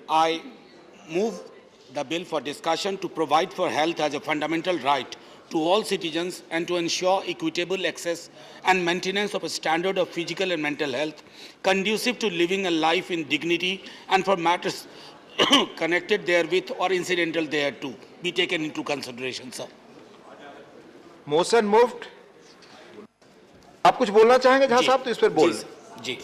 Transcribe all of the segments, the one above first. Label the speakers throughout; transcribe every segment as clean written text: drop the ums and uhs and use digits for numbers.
Speaker 1: I move the bill for discussion to provide for health as a fundamental right to all citizens and to ensure equitable access and maintenance of a standard of physical and mental health conducive to living a life in dignity and for matters connected therewith or incidental thereto be taken into consideration, sir.
Speaker 2: Motion moved. आप कुछ बोलना चाहेंगे झा साहब तो इस पर बोल।
Speaker 1: जी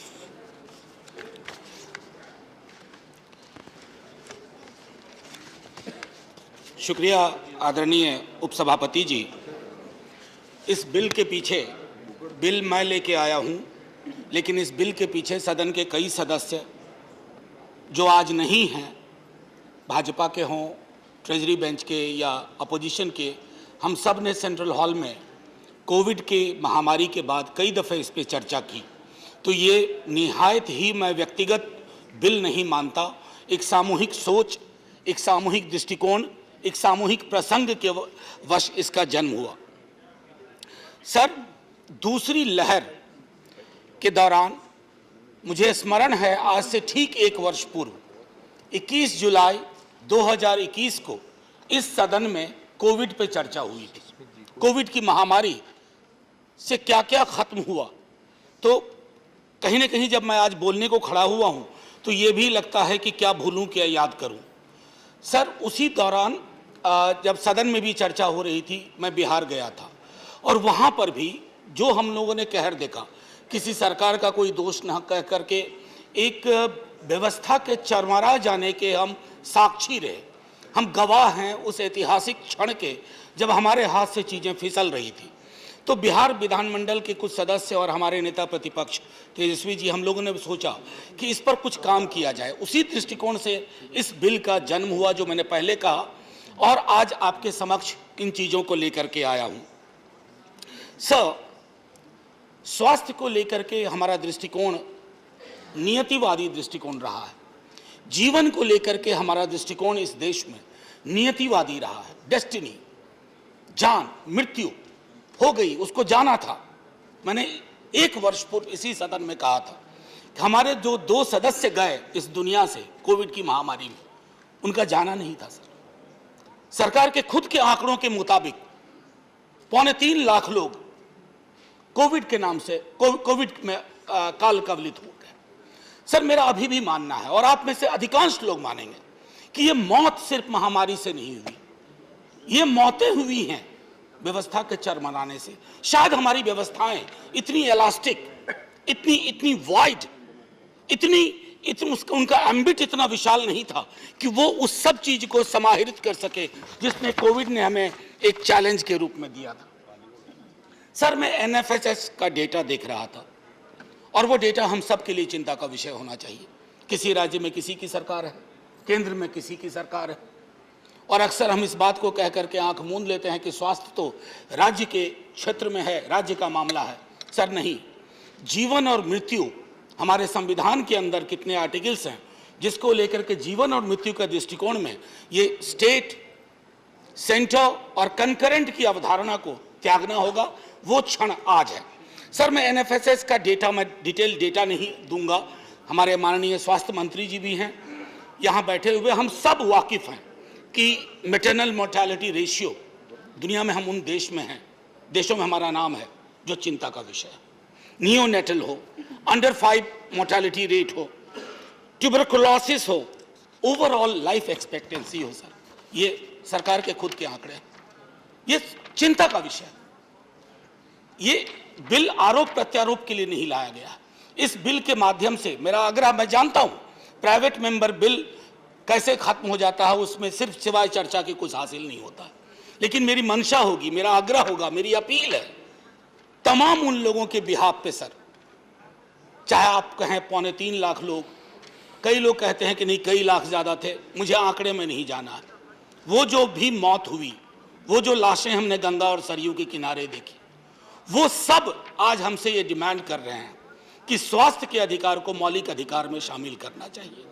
Speaker 1: शुक्रिया आदरणीय उपसभापति जी। इस बिल के पीछे बिल मैं लेके आया हूं, लेकिन इस बिल के पीछे सदन के कई सदस्य जो आज नहीं हैं, भाजपा के हों, ट्रेजरी बेंच के या अपोजिशन के, हम सब ने सेंट्रल हॉल में कोविड के महामारी के बाद कई दफ़े इस पर चर्चा की। तो ये निहायत ही मैं व्यक्तिगत बिल नहीं मानता, एक सामूहिक सोच, एक सामूहिक दृष्टिकोण, एक सामूहिक प्रसंग के वश इसका जन्म हुआ। सर, दूसरी लहर के दौरान मुझे स्मरण है, आज से ठीक एक वर्ष पूर्व 21 जुलाई 2021 को इस सदन में कोविड पे चर्चा हुई थी। कोविड की महामारी से क्या क्या खत्म हुआ, तो कहीं ना कहीं जब मैं आज बोलने को खड़ा हुआ हूं तो ये भी लगता है कि क्या भूलूं क्या याद करूं। सर, उसी दौरान जब सदन में भी चर्चा हो रही थी, मैं बिहार गया था और वहां पर भी जो हम लोगों ने कहर देखा, किसी सरकार का कोई दोष न कह करके एक व्यवस्था के चरमरा जाने के हम साक्षी रहे। हम गवाह हैं उस ऐतिहासिक क्षण के जब हमारे हाथ से चीज़ें फिसल रही थी। तो बिहार विधानमंडल के कुछ सदस्य और हमारे नेता प्रतिपक्ष तेजस्वी जी, हम लोगों ने सोचा कि इस पर कुछ काम किया जाए। उसी दृष्टिकोण से इस बिल का जन्म हुआ जो मैंने पहले कहा, और आज आपके समक्ष इन चीज़ों को लेकर के आया हूँ। सर, स्वास्थ्य को लेकर के हमारा दृष्टिकोण नियतिवादी दृष्टिकोण रहा है। जीवन को लेकर के हमारा दृष्टिकोण इस देश में नियतिवादी रहा है। डेस्टिनी, जान, मृत्यु हो गई, उसको जाना था। मैंने एक वर्ष पूर्व इसी सदन में कहा था कि हमारे जो 2 सदस्य गए इस दुनिया से कोविड की महामारी में, उनका जाना नहीं था। सर, सरकार के खुद के आंकड़ों के मुताबिक 3.25 लाख लोग कोविड के नाम से कोविड में काल कवलित हो गए। सर, मेरा अभी भी मानना है, और आप में से अधिकांश लोग मानेंगे, कि ये मौत सिर्फ महामारी से नहीं हुई, ये मौतें हुई हैं व्यवस्था के चरमराने से। शायद हमारी व्यवस्थाएं इतनी इलास्टिक, इतनी वाइड, उनका एम्बिट इतना विशाल नहीं था कि वो उस सब चीज को समाहित कर सके जिसने कोविड ने हमें एक चैलेंज के रूप में दिया था। सर, मैं एनएफएसएस का डेटा देख रहा था, और वो डेटा हम सब के लिए चिंता का विषय होना चाहिए। किसी राज्य में किसी की सरकार है, केंद्र में किसी की सरकार है, और अक्सर हम इस बात को कह करके आंख मूंद लेते हैं कि स्वास्थ्य तो राज्य के क्षेत्र में है, राज्य का मामला है। सर नहीं, जीवन और मृत्यु हमारे संविधान के अंदर कितने आर्टिकल्स हैं जिसको लेकर के जीवन और मृत्यु का दृष्टिकोण में ये स्टेट, सेंटर और कंकरेंट की अवधारणा को त्यागना होगा। वो क्षण आज है। सर, मैं एनएफएसएस का डेटा, मैं डिटेल डेटा नहीं दूंगा, हमारे माननीय स्वास्थ्य मंत्री जी भी हैं यहाँ बैठे हुए, हम सब वाकिफ हैं कि मैटरनल मोर्टेलिटी रेशियो दुनिया में हम उन देशों में हमारा नाम है जो चिंता का विषय है। नियोनेटल हो, अंडर 5 मोर्टेलिटी रेट हो, ट्यूबरकुलोसिस हो, ओवरऑल लाइफ एक्सपेक्टेंसी हो। सर, ये सरकार के खुद के आंकड़े हैं, ये चिंता का विषय है। ये बिल आरोप प्रत्यारोप के लिए नहीं लाया गया। इस बिल के माध्यम से मेरा आग्रह, मैं जानता हूं प्राइवेट मेंबर बिल कैसे खत्म हो जाता है, उसमें सिर्फ सिवाय चर्चा के कुछ हासिल नहीं होता, लेकिन मेरी मंशा होगी, मेरा आग्रह होगा, मेरी अपील है तमाम उन लोगों के बिहाफ पे। सर, चाहे आप कहें 3.25 लाख लोग, कई लोग कहते हैं कि नहीं कई लाख ज्यादा थे, मुझे आंकड़े में नहीं जाना है। वो जो भी मौत हुई, वो जो लाशें हमने गंगा और सरयू के किनारे देखी, वो सब आज हमसे ये डिमांड कर रहे हैं कि स्वास्थ्य के अधिकार को मौलिक अधिकार में शामिल करना चाहिए।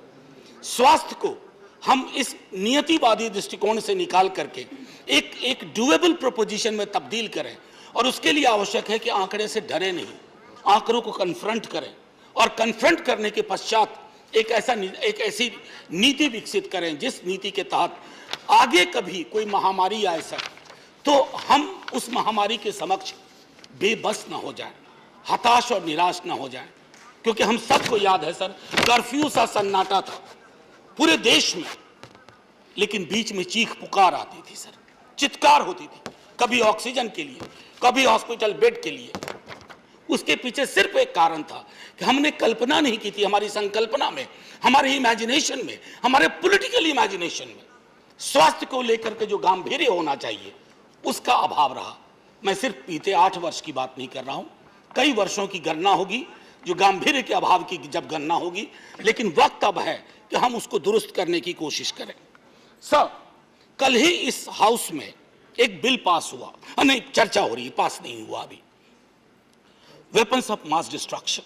Speaker 1: स्वास्थ्य को हम इस नियतिवादी दृष्टिकोण से निकाल करके एक डुएबल प्रोपोजिशन में तब्दील करें, और उसके लिए आवश्यक है कि आंकड़े से डरे नहीं, आंकड़ों को कन्फ्रंट करें, और कन्फ्रंट करने के पश्चात एक ऐसी नीति विकसित करें जिस नीति के तहत आगे कभी कोई महामारी आए सर, तो हम उस महामारी के समक्ष बेबस ना हो जाए, हताश और निराश ना हो जाए। क्योंकि हम सबको याद है सर, कर्फ्यू सा सन्नाटा था पूरे देश में, लेकिन बीच में चीख पुकार आती थी सर, चित्कार होती थी, कभी ऑक्सीजन के लिए, कभी हॉस्पिटल बेड के लिए। उसके पीछे सिर्फ एक कारण था कि हमने कल्पना नहीं की थी, हमारी संकल्पना में, हमारे इमेजिनेशन में, हमारे पॉलिटिकल इमेजिनेशन में स्वास्थ्य को लेकर के जो गांभीर्य होना चाहिए उसका अभाव रहा। मैं सिर्फ बीते 8 वर्ष की बात नहीं कर रहा हूं, कई वर्षों की गणना होगी जो गांभीर्य के अभाव की जब गणना होगी, लेकिन वक्त अब है कि हम उसको दुरुस्त करने की कोशिश करें। सर, कल ही इस हाउस में एक बिल पास हुआ, नहीं चर्चा हो रही है, पास नहीं हुआ अभी, वेपन्स ऑफ मास डिस्ट्रक्शन।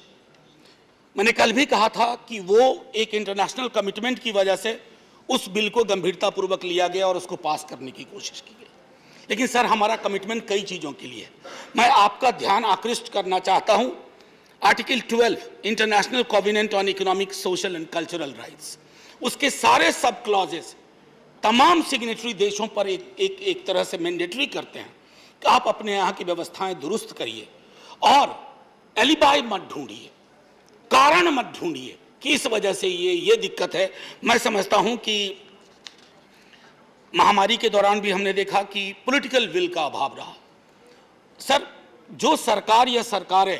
Speaker 1: मैंने कल भी कहा था कि वो एक इंटरनेशनल कमिटमेंट की वजह से उस बिल को गंभीरतापूर्वक लिया गया और उसको पास करने की कोशिश की गई। लेकिन सर, हमारा कमिटमेंट कई चीजों के लिए है। मैं आपका ध्यान आकृष्ट करना चाहता हूं article 12 international covenant on economic, social and cultural rights, उसके सारे सब क्लॉजेस तमाम सिग्नेटरी देशों पर एक तरह से मैंडेटरी करते हैं कि आप अपने यहाँ की व्यवस्थाएं दुरुस्त करिए और एलिबाई मत ढूंढिए, कारण मत ढूंढिए कि इस वजह से ये दिक्कत है। मैं समझता हूं कि महामारी के दौरान भी हमने देखा कि पॉलिटिकल विल का अभाव रहा। सर, जो सरकार या सरकारें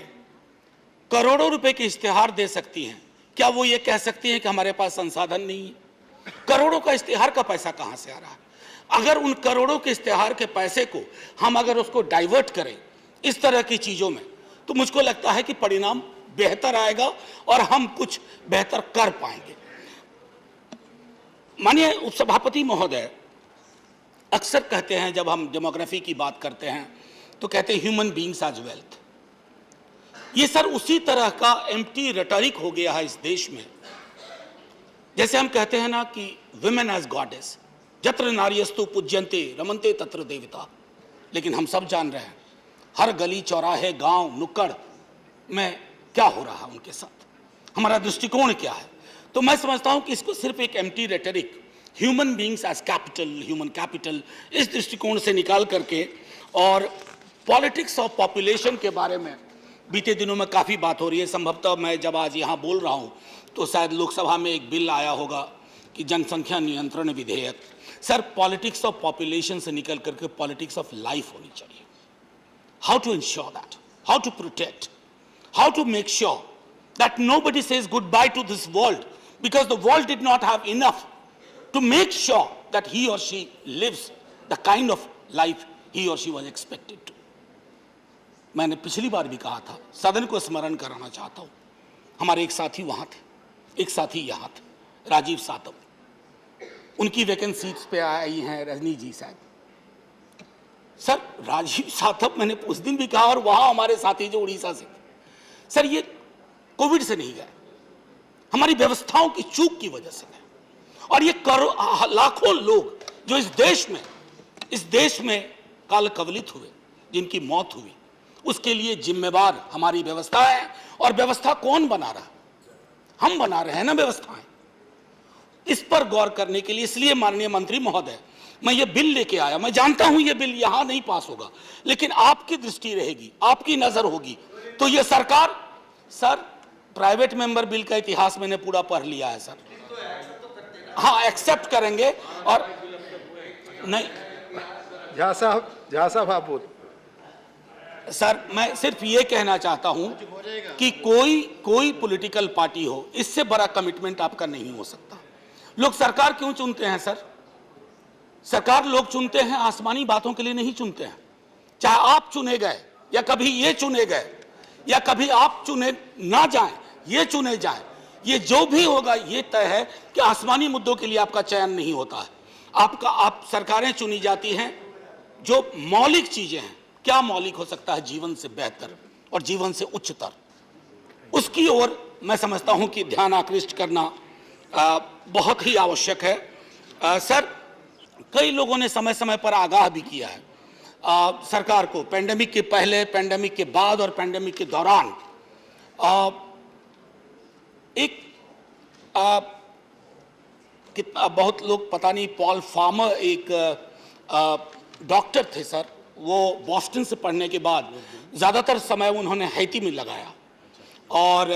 Speaker 1: करोड़ों रुपए के इश्तेहार दे सकती हैं, क्या वो ये कह सकती हैं कि हमारे पास संसाधन नहीं है? करोड़ों का इश्तेहार का पैसा कहां से आ रहा है? अगर उन करोड़ों के इश्तेहार के पैसे को हम अगर उसको डाइवर्ट करें इस तरह की चीजों में, तो मुझको लगता है कि परिणाम बेहतर आएगा और हम कुछ बेहतर कर पाएंगे। माननीय उपसभापति महोदय अक्सर कहते हैं, जब हम डेमोग्राफी की बात करते हैं तो कहते हैं ह्यूमन बीइंग्स एज वेल्थ। ये सर उसी तरह का एम्प्टी रेटोरिक हो गया है इस देश में, जैसे हम कहते हैं ना कि विमेन एज गॉडेस, जत्र नार्यस्तु पूज्यन्ते रमन्ते तत्र देवता। लेकिन हम सब जान रहे हैं हर गली चौराहे, गांव, नुक्कड़ में क्या हो रहा है उनके साथ, हमारा दृष्टिकोण क्या है। तो मैं समझता हूं कि इसको सिर्फ एक empty rhetoric, human beings as capital, human capital, इस दृष्टिकोण से निकाल करके, और पॉलिटिक्स ऑफ पॉपुलेशन के बारे में बीते दिनों में काफ़ी बात हो रही है। संभवतः मैं जब आज यहाँ बोल रहा हूँ तो शायद लोकसभा में एक बिल आया होगा कि जनसंख्या नियंत्रण विधेयक। सर, पॉलिटिक्स ऑफ पॉपुलेशन से निकल करके पॉलिटिक्स ऑफ लाइफ होनी चाहिए। How to ensure that, how to protect, how to make sure that nobody says goodbye to this world because the world did not have enough to make sure that he or she lives the kind of life he or she was expected to. मैंने पिछली बार भी कहा था, सदन को स्मरण कराना चाहता हूं, हमारे एक साथी वहां थे, एक साथी यहां थे, राजीव सातव, उनकी वैकेंसीज पे आई हैं रजनी जी साहब। सर, राजीव सातव, मैंने उस दिन भी कहा, और वहां हमारे साथी जो उड़ीसा से, सर ये कोविड से नहीं गए, हमारी व्यवस्थाओं की चूक की वजह से गए। और ये लाखों लोग जो इस देश में काल कवलित हुए, जिनकी मौत हुई, उसके लिए जिम्मेवार हमारी व्यवस्था है। और व्यवस्था कौन बना रहा? हम बना रहे हैं ना व्यवस्थाएं। इस पर गौर करने के लिए, इसलिए माननीय मंत्री महोदय, मैं ये बिल लेके आया। मैं जानता हूं ये बिल यहां नहीं पास होगा, लेकिन आपकी दृष्टि रहेगी, आपकी नजर होगी तो ये सरकार, सर प्राइवेट मेंबर बिल का इतिहास मैंने पूरा पढ़ लिया है सर। हाँ, एक्सेप्ट करेंगे। और नहीं,
Speaker 2: झा साहब आप बोल।
Speaker 1: सर, मैं सिर्फ ये कहना चाहता हूं कि कोई पॉलिटिकल पार्टी हो, इससे बड़ा कमिटमेंट आपका नहीं हो सकता। लोग सरकार क्यों चुनते हैं सर? सरकार लोग चुनते हैं आसमानी बातों के लिए नहीं चुनते हैं। चाहे आप चुने गए या कभी ये चुने गए या कभी आप चुने ना जाएं, ये चुने जाएं, ये जो भी होगा ये तय है कि आसमानी मुद्दों के लिए आपका चयन नहीं होता है। आप सरकारें चुनी जाती हैं जो मौलिक चीजें हैं। क्या मौलिक हो सकता है जीवन से बेहतर और जीवन से उच्चतर, उसकी ओर मैं समझता हूं कि ध्यान आकृष्ट करना बहुत ही आवश्यक है। सर, कई लोगों ने समय समय पर आगाह भी किया है सरकार को, पेंडेमिक के पहले, पेंडेमिक के बाद और पेंडेमिक के दौरान। एक कितना बहुत लोग पता नहीं, पॉल फार्मर एक डॉक्टर थे सर, वो बॉस्टन से पढ़ने के बाद ज़्यादातर समय उन्होंने हैती में लगाया, और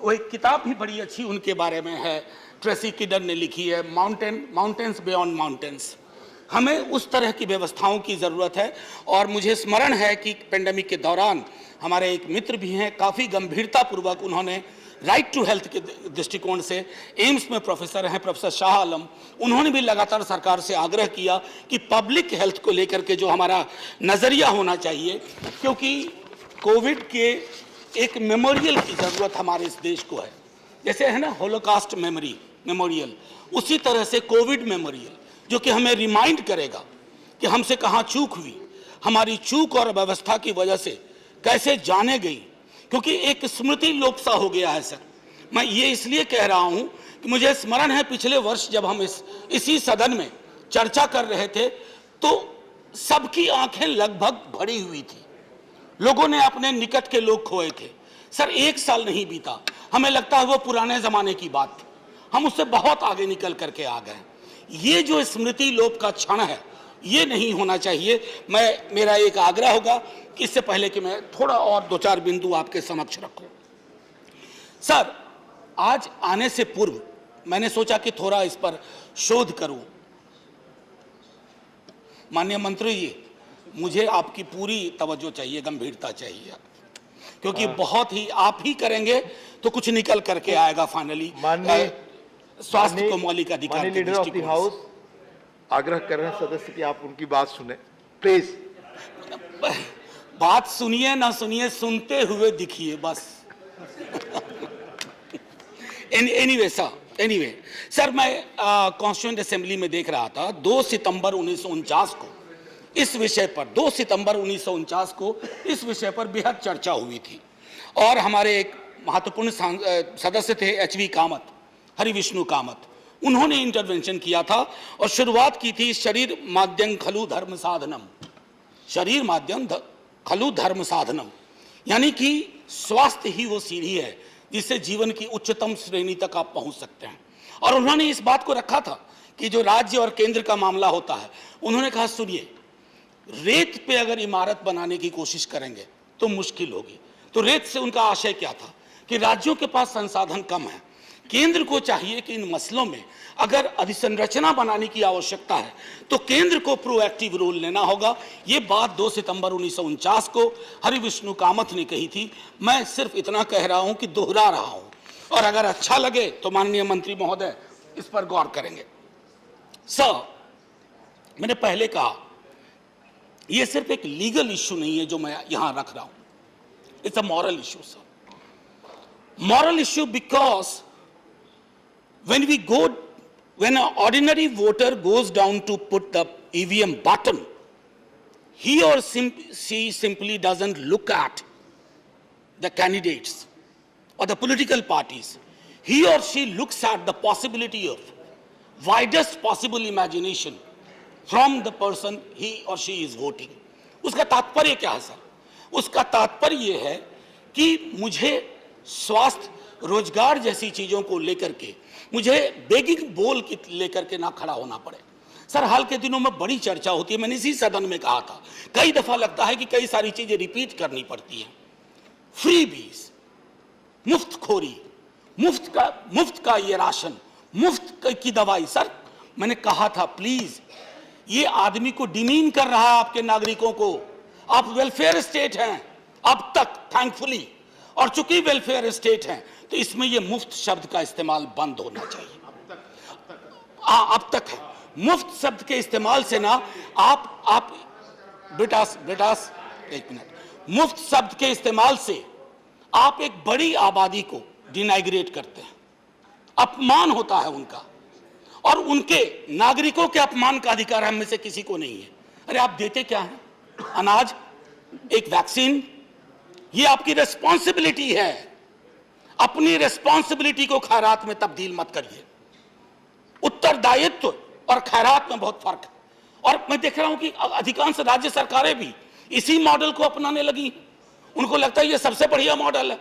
Speaker 1: वो एक किताब भी बड़ी अच्छी उनके बारे में है, ट्रेसी किडन ने लिखी है, माउंटेन्स बियॉन्ड माउंटेन्स। हमें उस तरह की व्यवस्थाओं की ज़रूरत है। और मुझे स्मरण है कि पेंडेमिक के दौरान हमारे एक मित्र भी हैं, काफ़ी गंभीरतापूर्वक उन्होंने राइट टू हेल्थ के दृष्टिकोण से, एम्स में प्रोफेसर हैं प्रोफेसर शाह आलम, उन्होंने भी लगातार सरकार से आग्रह किया कि पब्लिक हेल्थ को लेकर के जो हमारा नज़रिया होना चाहिए, क्योंकि कोविड के एक मेमोरियल की ज़रूरत हमारे इस देश को है। जैसे है ना होलोकास्ट मेमोरियल, उसी तरह से कोविड मेमोरियल, जो कि हमें रिमाइंड करेगा कि हमसे कहाँ चूक हुई, हमारी चूक और व्यवस्था की वजह से कैसे जाने गई, क्योंकि एक स्मृति लोप सा हो गया है सर। मैं ये इसलिए कह रहा हूँ कि मुझे स्मरण है पिछले वर्ष जब हम इसी सदन में चर्चा कर रहे थे, तो सबकी आंखें लगभग भरी हुई थी, लोगों ने अपने निकट के लोग खोए थे। सर 1 साल नहीं बीता, हमें लगता है वो पुराने ज़माने की बात थी, हम उससे बहुत आगे निकल करके आ गए। ये जो स्मृति लोप का क्षण है, ये नहीं होना चाहिए। मेरा एक आग्रह होगा कि इससे पहले कि मैं थोड़ा और 2-4 बिंदु आपके समक्ष रखूं। सर, आज आने से पूर्व मैंने सोचा कि थोड़ा इस पर शोध करूं। माननीय मंत्री जी, मुझे आपकी पूरी तवज्जो चाहिए, गंभीरता चाहिए, क्योंकि बहुत ही आप ही करेंगे तो कुछ निकल करके आएगा फाइनली। स्वास्थ्य को मौलिक अधिकार के
Speaker 2: लीडर ऑफ द हाउस आग्रह कर रहे हैं सदस्य कि आप उनकी बात सुने प्लीज।
Speaker 1: बात सुनिए ना सुनिए, सुनते हुए दिखिए बस। एनीवे सर, मैं कॉन्स्टिट्यूएंट असेंबली में देख रहा था 2 सितंबर 1949 को इस विषय पर 2 सितंबर 1949 को इस विषय पर बेहद चर्चा हुई थी, और हमारे एक महत्वपूर्ण सदस्य थे HV कामत, हरि विष्णु कामत, उन्होंने इंटरवेंशन किया था और शुरुआत की थी शरीर माध्यम खलु धर्म साधनम, शरीर माध्यम खलु धर्म साधनम, यानी कि स्वास्थ्य ही वो सीढ़ी है जिससे जीवन की उच्चतम श्रेणी तक आप पहुंच सकते हैं। और उन्होंने इस बात को रखा था कि जो राज्य और केंद्र का मामला होता है, उन्होंने कहा सुनिए, रेत पे अगर इमारत बनाने की कोशिश करेंगे तो मुश्किल होगी। तो रेत से उनका आशय क्या था कि राज्यों के पास संसाधन कम है, केंद्र को चाहिए कि इन मसलों में अगर अधिसंरचना बनाने की आवश्यकता है तो केंद्र को प्रोएक्टिव रोल लेना होगा। ये बात 2 सितंबर 1949 को हरि विष्णु कामत ने कही थी। मैं सिर्फ इतना कह रहा हूं कि दोहरा रहा हूं, और अगर अच्छा लगे तो माननीय मंत्री महोदय इस पर गौर करेंगे। सर, मैंने पहले कहा यह सिर्फ एक लीगल इश्यू नहीं है जो मैं यहां रख रहा हूं, it's a moral issue sir. Moral issue because when an ordinary voter goes down to put the EVM button, he or she simply doesn't look at the candidates or the political parties. He or she looks at the possibility of widest possible imagination from the person he or she is voting. उसका तात्पर्य क्या है sir? उसका तात्पर्य ये है कि मुझे स्वास्थ्य, रोजगार जैसी चीजों को लेकर के मुझे बेगिंग बोल की लेकर के ना खड़ा होना पड़े। सर, हाल के दिनों में बड़ी चर्चा होती है, मैंने इसी सदन में कहा था, कई दफा लगता है कि कई सारी चीजें रिपीट करनी पड़ती हैं। फ्रीबीज, मुफ्तखोरी, मुफ्त का ये राशन, मुफ्त की दवाई। सर, मैंने कहा था प्लीज, ये आदमी को डिमीन कर रहा है आपके नागरिकों को। आप वेलफेयर स्टेट हैं अब तक, थैंकफुली, और चूंकि वेलफेयर स्टेट हैं तो इसमें ये मुफ्त शब्द का इस्तेमाल बंद होना चाहिए। अब तक है मुफ्त शब्द के इस्तेमाल से ना आप ब्रिटास एक मिनट, मुफ्त शब्द के इस्तेमाल से आप एक बड़ी आबादी को डिनाइग्रेट करते हैं, अपमान होता है उनका, और उनके नागरिकों के अपमान का अधिकार हम में से किसी को नहीं है। अरे आप देते क्या हैं? अनाज, एक वैक्सीन, ये आपकी रेस्पॉन्सिबिलिटी है। अपनी रेस्पॉन्सिबिलिटी को खैरात में तब्दील मत करिए। उत्तरदायित्व और खैरात में बहुत फर्क है। और मैं देख रहा हूं कि अधिकांश राज्य सरकारें भी इसी मॉडल को अपनाने लगी। उनको लगता है ये सबसे बढ़िया मॉडल है।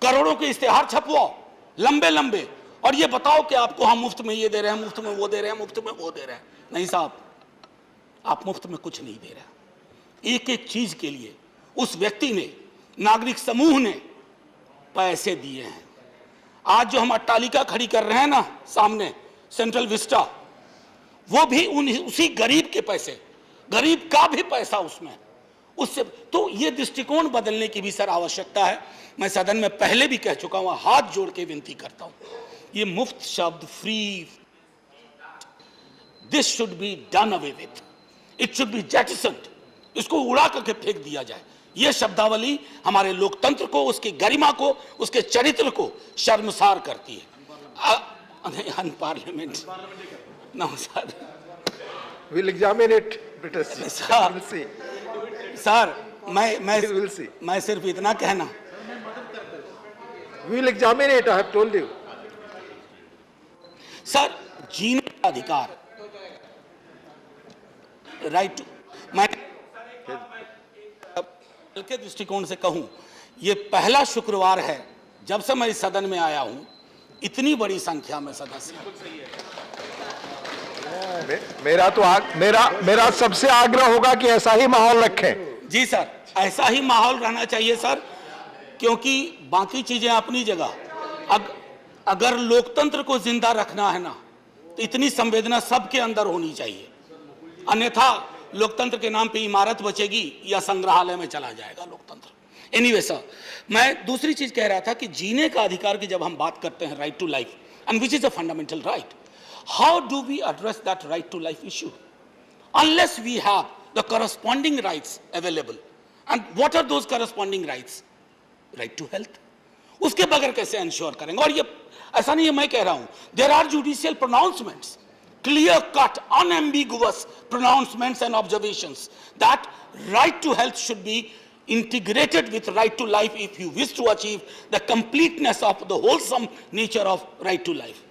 Speaker 1: करोड़ों के इश्तेहार छपवाओ, लंबे लंबे, और ये बताओ कि आपको हम मुफ्त में ये दे रहे हैं, मुफ्त में वो दे रहे हैं, मुफ्त में वो दे रहे हैं। नहीं साहब, आप मुफ्त में कुछ नहीं दे रहे। एक एक चीज के लिए उस व्यक्ति ने, नागरिक समूह ने पैसे दिए हैं। आज जो हम अट्टालिका खड़ी कर रहे हैं ना सामने, सेंट्रल विस्टा, वो भी उसी गरीब के पैसे, गरीब का भी पैसा उसमें, उससे। तो ये दृष्टिकोण बदलने की भी सर आवश्यकता है। मैं सदन में पहले भी कह चुका हूं, हाथ जोड़ के विनती करता हूं, ये मुफ्त शब्द, free, this should be done away with, it should be jettisoned, इसको उड़ा करके फेंक दिया जाए। यह शब्दावली हमारे लोकतंत्र को, उसकी गरिमा को, उसके चरित्र को शर्मसार करती है। Unparliamentary, no sir,
Speaker 2: We'll examine it, British.
Speaker 1: Sir,
Speaker 2: We'll see.
Speaker 1: Sir,
Speaker 2: We'll see.
Speaker 1: मैं सिर्फ इतना कहना,
Speaker 2: We'll examine it, I have told you.
Speaker 1: Sir, जीने का अधिकार, राइट, मैं के दृष्टिकोण से कहूं, यह पहला शुक्रवार है जब से मैं इस सदन में आया हूं, इतनी बड़ी संख्या में सदस्य।
Speaker 2: मेरा सबसे आग्रह होगा कि ऐसा ही माहौल रखें।
Speaker 1: जी सर, ऐसा ही माहौल रहना चाहिए सर, क्योंकि बाकी चीजें अपनी जगह। अगर लोकतंत्र को जिंदा रखना है ना, तो इतनी संवेदना सबके अंदर होनी चाहिए, अन्यथा लोकतंत्र के नाम पे इमारत बचेगी या संग्रहालय में चला जाएगा लोकतंत्र। एनीवे सर, मैं दूसरी चीज कह रहा था कि जीने का अधिकार की जब हम बात करते हैं, right to life, and which is a fundamental right, how do we address that right to life issue unless we have the corresponding rights available? And what are those corresponding rights? Right to health, उसके बगैर कैसे ensure करेंगे? और ये ऐसा नहीं है मैं कह रहा हूं, there are judicial pronouncements, clear cut, unambiguous pronouncements and observations that right to health should be integrated with right to life if you wish to achieve the completeness of the wholesome nature of right to life.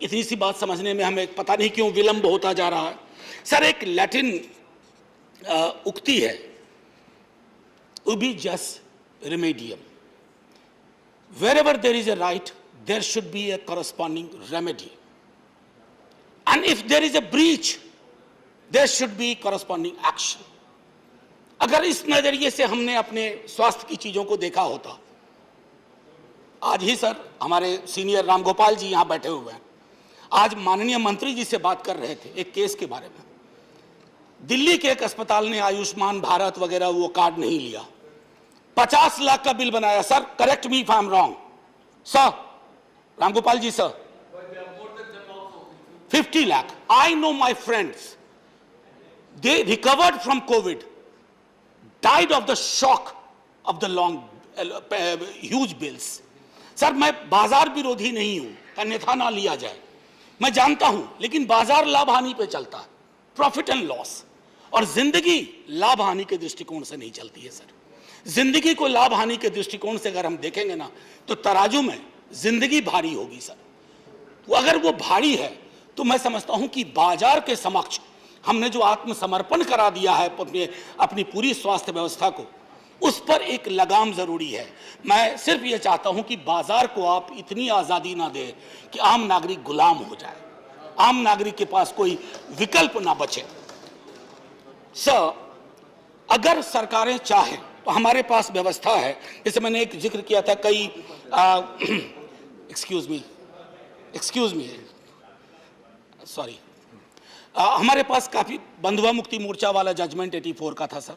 Speaker 1: इतनी सी बात समझने में हमें पता नहीं क्यों विलंब होता जा रहा है। सर, एक लैटिन उक्ति है, उबी जस Remedium, wherever there is a right there should be a corresponding remedy, and if there is a breach there should be corresponding action. अगर इस नजरिए से हमने अपने स्वास्थ्य की चीजों को देखा होता, आज ही सर हमारे सीनियर रामगोपाल जी यहां बैठे हुए हैं, आज माननीय मंत्री जी से बात कर रहे थे एक केस के बारे में। दिल्ली के एक अस्पताल ने आयुष्मान भारत वगैरह वो कार्ड नहीं लिया, 50 लाख का बिल बनाया। Sir, correct me if I am wrong sir, Ramgopal ji sir, 50 lakh. I know my friends, they recovered from COVID, died of the shock of the long huge bills. Sir, मैं बाजार विरोधी नहीं हूं, अन्यथा ना लिया जाए, मैं जानता हूं, लेकिन बाजार लाभ हानि पे चलता है, प्रॉफिट एंड लॉस, और जिंदगी लाभ हानि के दृष्टिकोण से नहीं चलती है सर। जिंदगी को लाभ हानि के दृष्टिकोण से अगर हम देखेंगे ना, तो तराजू में जिंदगी भारी होगी सर। तो अगर वो भारी है तो मैं समझता हूं कि बाजार के समक्ष हमने जो आत्मसमर्पण करा दिया है अपनी पूरी स्वास्थ्य व्यवस्था को, उस पर एक लगाम जरूरी है। मैं सिर्फ ये चाहता हूं कि बाजार को आप इतनी आजादी ना दें कि आम नागरिक गुलाम हो जाए, आम नागरिक के पास कोई विकल्प ना बचे। सर, अगर सरकारें चाहें तो हमारे पास व्यवस्था है, जैसे मैंने एक जिक्र किया था, कई एक्सक्यूज मी सॉरी, हमारे पास काफी बंधुआ मुक्ति मोर्चा वाला जजमेंट 84 का था सर।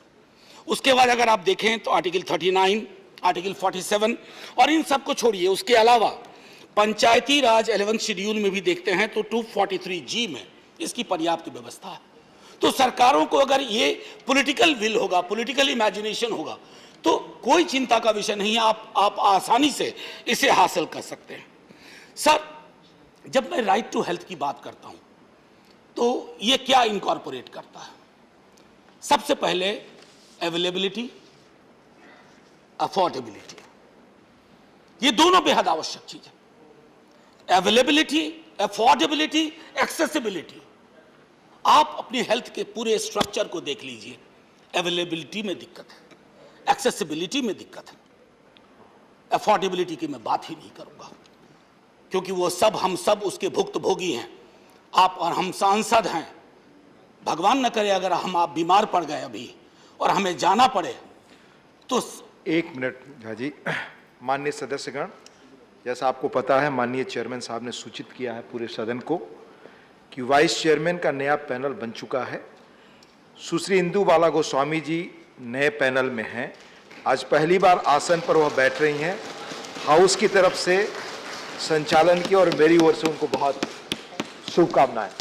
Speaker 1: उसके बाद अगर आप देखें तो आर्टिकल 39, आर्टिकल 47, और इन सब को छोड़िए, उसके अलावा पंचायती राज 11 शेड्यूल में भी देखते हैं तो 243G में इसकी पर्याप्त व्यवस्था है। तो सरकारों को अगर ये पॉलिटिकल विल होगा, पॉलिटिकल इमेजिनेशन होगा, तो कोई चिंता का विषय नहीं है, आप आसानी से इसे हासिल कर सकते हैं। सर, जब मैं राइट टू हेल्थ की बात करता हूं तो ये क्या इनकॉर्पोरेट करता है? सबसे पहले अवेलेबिलिटी, अफोर्डेबिलिटी, ये दोनों बेहद आवश्यक चीज है। Availability, affordability, accessibility. आप अपनी हेल्थ के पूरे स्ट्रक्चर को देख लीजिए, अवेलेबिलिटी में दिक्कत है, एक्सेसिबिलिटी में दिक्कत है, अफोर्डेबिलिटी की मैं बात ही नहीं करूंगा। क्योंकि वो सब हम सब उसके भुक्तभोगी हैं। आप और हम सांसद हैं। भगवान न करे अगर आप बीमार पड़ गए अभी और हमें जाना पड़े तो।
Speaker 2: 1 मिनट झा जी। माननीय सदस्यगण, जैसा आपको पता है, माननीय चेयरमैन साहब ने सूचित किया है पूरे सदन को कि वाइस चेयरमैन का नया पैनल बन चुका है। सुश्री इंदु बाला गोस्वामी जी नए पैनल में हैं। आज पहली बार आसन पर वह बैठ रही हैं। हाउस की तरफ से संचालन की और मेरी ओर से उनको बहुत शुभकामनाएं।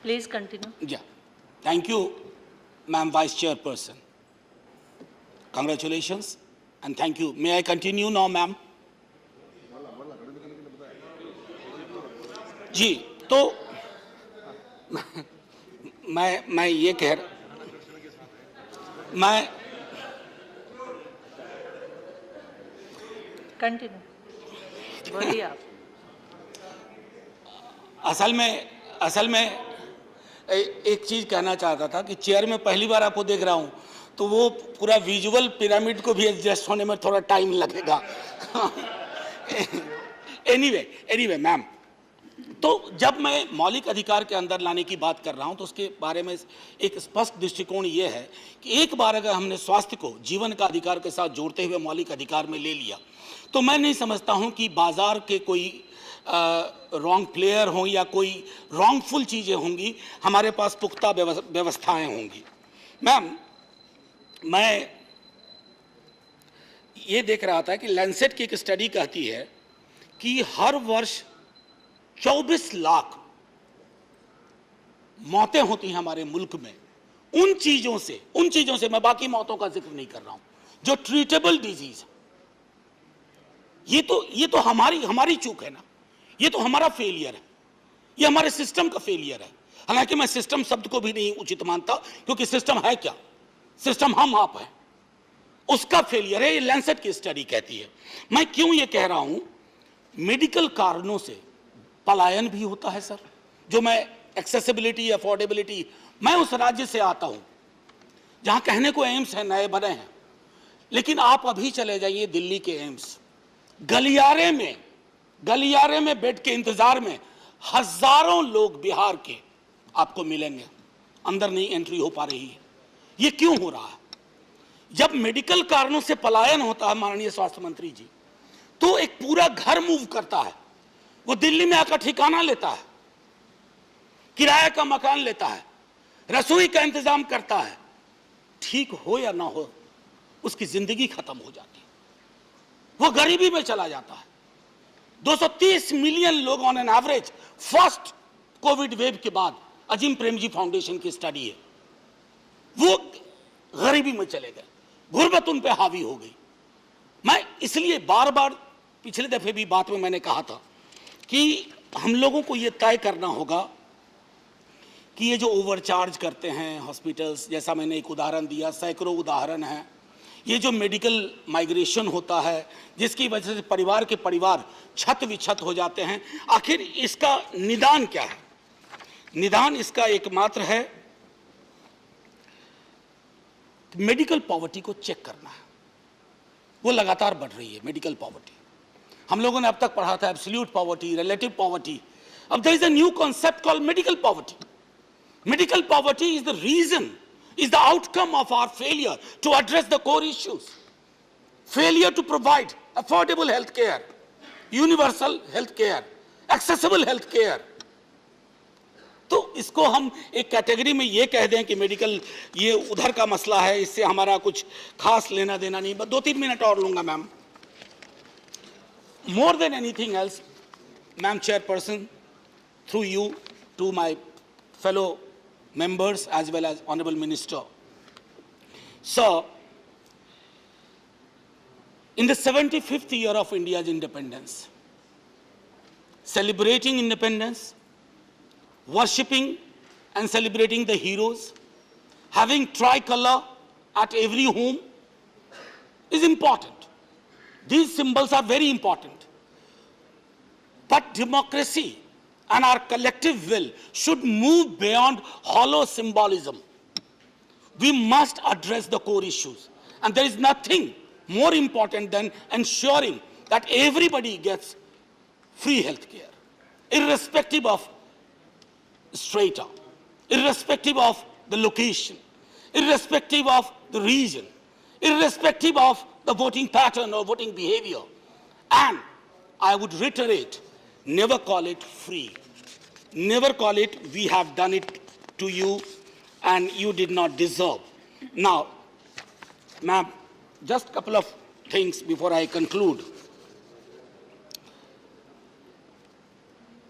Speaker 3: Please continue.
Speaker 1: Yeah. Thank you, Ma'am Vice Chairperson. Congratulations and thank you. May I continue now, ma'am? जी, तो मैं ये कह मैं
Speaker 3: Continue. बोलिए आप।
Speaker 1: असल में एक चीज कहना चाहता था कि चेयर में पहली बार आपको देख रहा हूं तो वो पूरा विजुअल पिरामिड को भी एडजस्ट होने में थोड़ा टाइम लगेगा। एनीवे मैम, तो जब मैं मौलिक अधिकार के अंदर लाने की बात कर रहा हूं तो उसके बारे में एक स्पष्ट दृष्टिकोण ये है कि एक बार अगर हमने स्वास्थ्य को जीवन का अधिकार के साथ जोड़ते हुए मौलिक अधिकार में ले लिया तो मैं नहीं समझता हूं कि बाजार के कोई रॉन्ग प्लेयर हों या कोई रॉन्गफुल चीज़ें होंगी। हमारे पास पुख्ता व्यवस्थाएं होंगी। मैम, मैं ये देख रहा था कि लैंसेट की एक स्टडी कहती है कि हर वर्ष 24 लाख मौतें होती हैं हमारे मुल्क में उन चीज़ों से मैं बाकी मौतों का जिक्र नहीं कर रहा हूं जो ट्रीटेबल डिजीज। ये तो हमारी चूक है ना, ये तो हमारा फेलियर है, ये हमारे सिस्टम का फेलियर है। हालांकि मैं सिस्टम शब्द को भी नहीं उचित मानता क्योंकि सिस्टम है क्या? सिस्टम हम आप हैं, उसका फेलियर है। ये लैंसेट की स्टडी कहती है। मैं क्यों ये कह रहा हूं? मेडिकल कारणों से पलायन भी होता है सर। जो मैं एक्सेसिबिलिटी, अफोर्डेबिलिटी, मैं उस राज्य से आता हूं जहां कहने को एम्स है, नए बने हैं, लेकिन आप अभी चले जाइए दिल्ली के एम्स, गलियारे में बेड के इंतजार में हजारों लोग बिहार के आपको मिलेंगे, अंदर नहीं एंट्री हो पा रही है। ये क्यों हो रहा है? जब मेडिकल कारणों से पलायन होता है माननीय स्वास्थ्य मंत्री जी, तो एक पूरा घर मूव करता है। वो दिल्ली में आकर ठिकाना लेता है, किराए का मकान लेता है, रसोई का इंतजाम करता है। ठीक हो या ना हो, उसकी जिंदगी खत्म हो जाती है, वो गरीबी में चला जाता है। 230 मिलियन लोग on an average first Covid wave के बाद, अजीम प्रेमजी फाउंडेशन की स्टडी है, वो गरीबी में चले गए, गुर्बत उन पे हावी हो गई। मैं इसलिए बार बार पिछले दफे भी बात में मैंने कहा था कि हम लोगों को ये तय करना होगा कि ये जो ओवरचार्ज करते हैं हॉस्पिटल्स, जैसा मैंने एक उदाहरण दिया, सैकड़ों उदाहरण हैं, ये जो मेडिकल माइग्रेशन होता है जिसकी वजह से परिवार के परिवार छत विछत हो जाते हैं, आखिर इसका निदान क्या है? निदान इसका एकमात्र है मेडिकल पॉवर्टी को चेक करना है। वो लगातार बढ़ रही है मेडिकल पॉवर्टी। हम लोगों ने अब तक पढ़ा था एब्सोल्यूट पॉवर्टी, रिलेटिव पॉवर्टी। अब there is a new concept called medical poverty. Medical poverty is the reason, is the outcome of our failure to address the core issues. Failure to provide affordable health care, universal health care, accessible health care. तो इसको हम एक category में ये कह दें कि medical ये उधर का मसला है, इससे हमारा कुछ खास लेना देना नहीं। बस 2-3 मिनट और लूंगा ma'am. More than anything else, Madam Chairperson, through you to my fellow members as well as Honorable Minister. So, in the 75th year of India's independence, celebrating independence, worshipping and celebrating the heroes, having tricolor at every home is important. These symbols are very important. But democracy and our collective will should move beyond hollow symbolism. We must address the core issues. And there is nothing more important than ensuring that everybody gets free health care, irrespective of strata, irrespective of the location, irrespective of the region, irrespective of the voting pattern or voting behavior. And I would reiterate, never call it free. Never call it, we have done it to you and you did not deserve. Now, ma'am, just a couple of things before I conclude.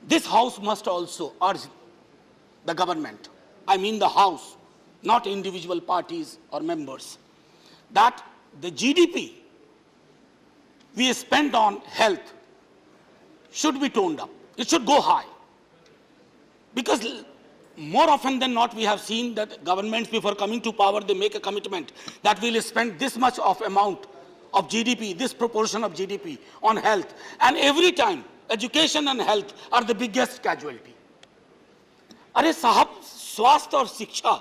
Speaker 1: This House must also urge the government, I mean the House, not individual parties or members, that the GDP we spend on health should be toned up. It should go high. Because more often than not, we have seen that governments, before coming to power, they make a commitment that we'll spend this much of amount of GDP, this proportion of GDP on health. And every time, education and health are the biggest casualty. अरे साहब, स्वास्थ्य और शिक्षा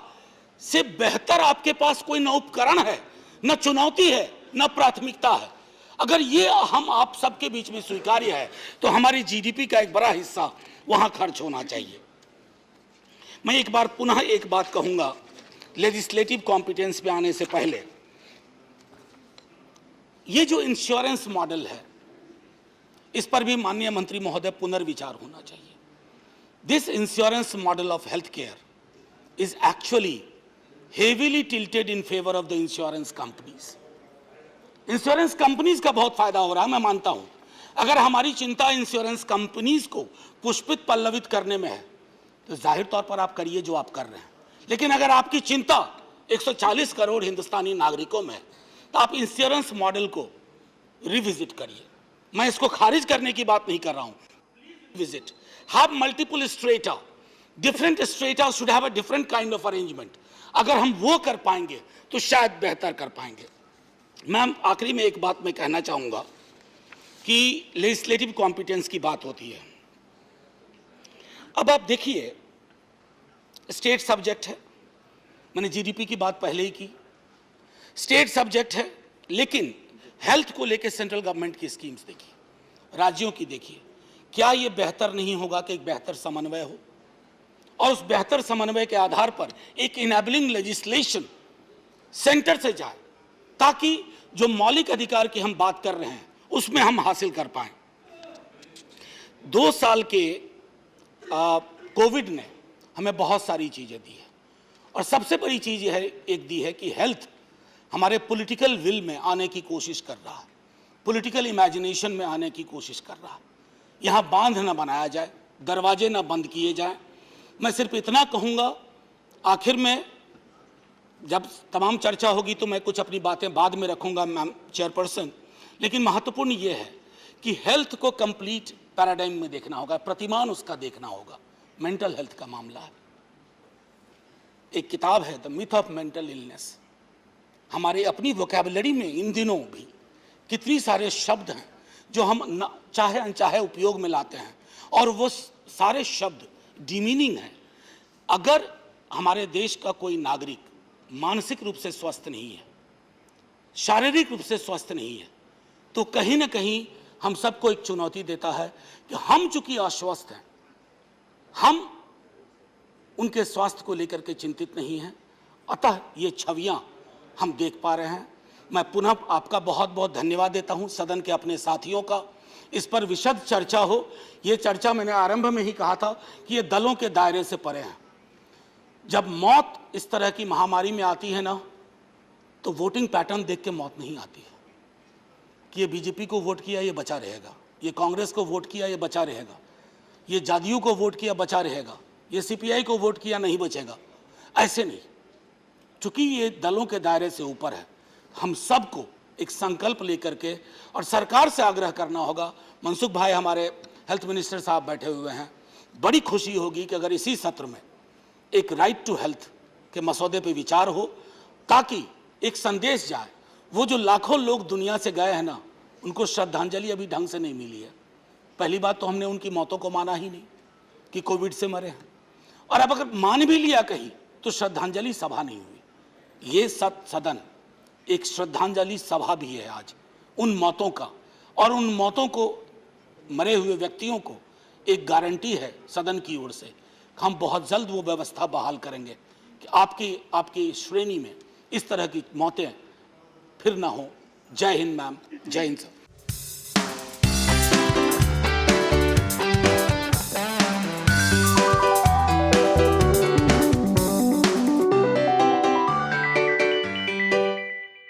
Speaker 1: से बेहतर आपके पास कोई न उपकरण है, न चुनौती है, न प्राथमिकता है. अगर ये हम आप सबके बीच में स्वीकार्य है, तो हमारी जीडीपी का एक बड़ा हिस्सा वहां खर्च होना चाहिए. मैं एक बार पुनः एक बात कहूंगा, लेजिस्लेटिव कॉम्पिटेंस पे आने से पहले, ये जो इंश्योरेंस मॉडल है, इस पर भी माननीय मंत्री महोदय पुनर्विचार होना चाहिए. This insurance model of healthcare is actually heavily tilted in favor of the insurance companies. Insurance companies का बहुत फायदा हो रहा है, मैं मानता हूं. अगर हमारी चिंता इंश्योरेंस कंपनीज को पुष्पित पल्लवित करने में है, तो जाहिर तौर पर आप करिए जो आप कर रहे हैं. लेकिन अगर आपकी चिंता 140 करोड़ हिंदुस्तानी नागरिकों में है, तो आप इंश्योरेंस मॉडल को रिविजिट करिए. मैं इसको खारिज करने की बात नहीं कर रहा हूं. Visit, have multiple strata, different strata should have a different kind of arrangement. अगर हम वो कर पाएंगे तो शायद बेहतर कर पाएंगे. मैम, आखिरी में एक बात मैं कहना चाहूंगा कि लेजिस्लेटिव कॉम्पिटेंस की बात होती है. अब आप देखिए, स्टेट सब्जेक्ट है, मैंने जीडीपी की बात पहले ही की, स्टेट सब्जेक्ट है, लेकिन हेल्थ को लेकर सेंट्रल गवर्नमेंट की स्कीम्स देखिए, राज्यों की देखिए. क्या ये बेहतर नहीं होगा कि एक बेहतर समन्वय हो, और उस बेहतर समन्वय के आधार पर एक इनेबलिंग लेजिस्लेशन सेंटर से जाए, ताकि जो मौलिक अधिकार की हम बात कर रहे हैं उसमें हम हासिल कर पाएं. 2 साल के कोविड ने हमें बहुत सारी चीजें दी है, और सबसे बड़ी चीज यह एक दी है कि हेल्थ हमारे पॉलिटिकल विल में आने की कोशिश कर रहा है, पॉलिटिकल इमेजिनेशन में आने की कोशिश कर रहा है. यहाँ बांध न बनाया जाए, दरवाजे न बंद किए जाएं. मैं सिर्फ इतना कहूँगा, आखिर में जब तमाम चर्चा होगी तो मैं कुछ अपनी बातें बाद में रखूँगा मैम चेयरपर्सन, लेकिन महत्वपूर्ण ये है कि हेल्थ को कंप्लीट पैराडाइम में देखना होगा, प्रतिमान उसका देखना होगा. मेंटल हेल्थ का मामला है. एक किताब है the myth of mental illness. हमारे अपनी वोकैबुलरी में इन दिनों भी कितनी सारे शब्द हैं जो हम चाहे अनचाहे उपयोग में लाते हैं, और वो सारे शब्द डिमीनिंग हैं. अगर हमारे देश का कोई नागरिक मानसिक रूप से स्वस्थ नहीं है, शारीरिक रूप से स्वस्थ नहीं है, तो कहीं ना कहीं हम सबको एक चुनौती देता है कि हम चूंकि अस्वस्थ हैं, हम उनके स्वास्थ्य को लेकर के चिंतित नहीं हैं. अतः ये छवियां हम देख पा रहे हैं. मैं पुनः आपका बहुत बहुत धन्यवाद देता हूं, सदन के अपने साथियों का. इस पर विशद चर्चा हो. ये चर्चा मैंने आरंभ में ही कहा था कि ये दलों के दायरे से परे है. जब मौत इस तरह की महामारी में आती है ना, तो वोटिंग पैटर्न देख के मौत नहीं आती है कि ये बीजेपी को वोट किया ये बचा रहेगा, ये कांग्रेस को वोट किया ये बचा रहेगा, ये जदयू को वोट किया बचा रहेगा, ये सीपीआई को वोट किया नहीं बचेगा. ऐसे नहीं. चूंकि ये दलों के दायरे से ऊपर है, हम सबको एक संकल्प लेकर के और सरकार से आग्रह करना होगा. मनसुख भाई हमारे हेल्थ मिनिस्टर साहब बैठे हुए हैं, बड़ी खुशी होगी कि अगर इसी सत्र में एक राइट टू हेल्थ के मसौदे पे विचार हो, ताकि एक संदेश जाए. वो जो लाखों लोग दुनिया से गए हैं ना, उनको श्रद्धांजलि अभी ढंग से नहीं मिली है. पहली बात तो हमने उनकी मौतों को माना ही नहीं कि कोविड से मरे हैं, और अब अगर मान भी लिया कहीं तो श्रद्धांजलि सभा नहीं हुई। ये सदन एक श्रद्धांजलि सभा भी है आज उन मौतों का, और उन मौतों को, मरे हुए व्यक्तियों को एक गारंटी है सदन की ओर से, हम बहुत जल्द वो व्यवस्था बहाल करेंगे कि आपकी श्रेणी में इस तरह की मौतें फिर ना हो। जय हिंद मैम, जय हिंद सर।